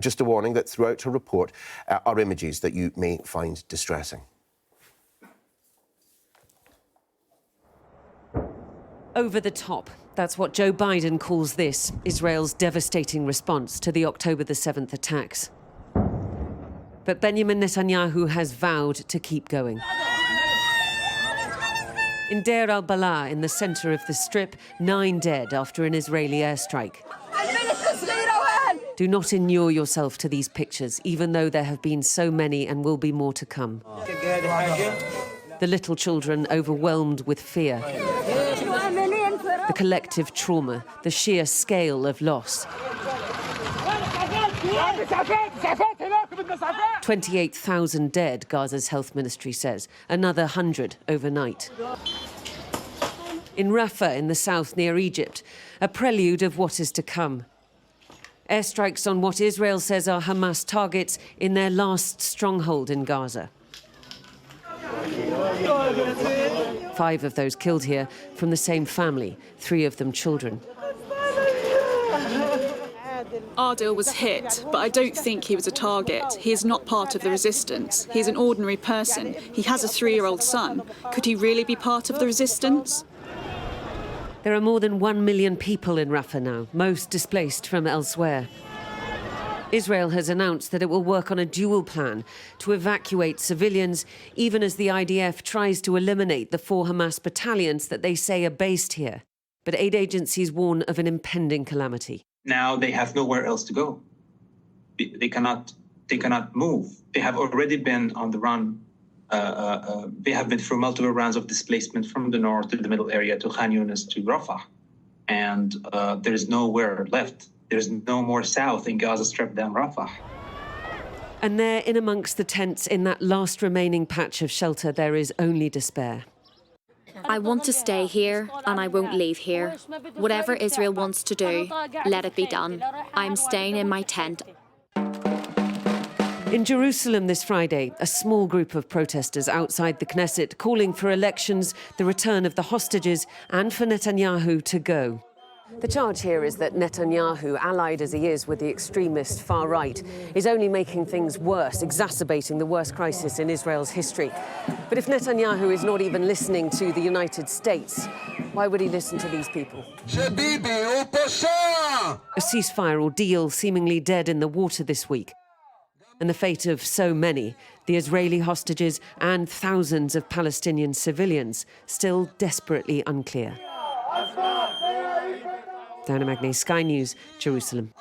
Just a warning that throughout her report are images that you may find distressing. Over the top. That's what Joe Biden calls this, Israel's devastating response to the October the 7th attacks. But Benjamin Netanyahu has vowed to keep going. In Deir al-Balah, in the centre of the Strip, 9 dead after an Israeli airstrike. Do not inure yourself to these pictures, even though there have been so many and will be more to come. The little children overwhelmed with fear. The collective trauma, the sheer scale of loss. 28,000 dead, Gaza's health ministry says. Another 100 overnight. In Rafah, in the south near Egypt, a prelude of what is to come. Airstrikes on what Israel says are Hamas targets in their last stronghold in Gaza. 5 of those killed here from the same family, 3 of them children. Adil was hit, but I don't think he was a target. He is not part of the resistance. He is an ordinary person. He has a 3-year-old son. Could he really be part of the resistance? There are more than 1 million people in Rafah now, most displaced from elsewhere. Israel has announced that it will work on a dual plan to evacuate civilians, even as the IDF tries to eliminate the 4 Hamas battalions that they say are based here. But aid agencies warn of an impending calamity. Now they have nowhere else to go. They cannot move. They have already been on the run. They have been through multiple rounds of displacement from the north to the middle area to Khan Yunis to Rafah. And there is nowhere left. There's no more south in Gaza Strip than Rafah. And there, in amongst the tents, in that last remaining patch of shelter, there is only despair. I want to stay here, and I won't leave here. Whatever Israel wants to do, let it be done. I'm staying in my tent. In Jerusalem this Friday, a small group of protesters outside the Knesset calling for elections, the return of the hostages, and for Netanyahu to go. The charge here is that Netanyahu, allied as he is with the extremist far right, is only making things worse, exacerbating the worst crisis in Israel's history. But if Netanyahu is not even listening to the United States, why would he listen to these people? A ceasefire or deal seemingly dead in the water this week. And the fate of so many, the Israeli hostages and thousands of Palestinian civilians, still desperately unclear. Diana Magnay, Sky News, Jerusalem.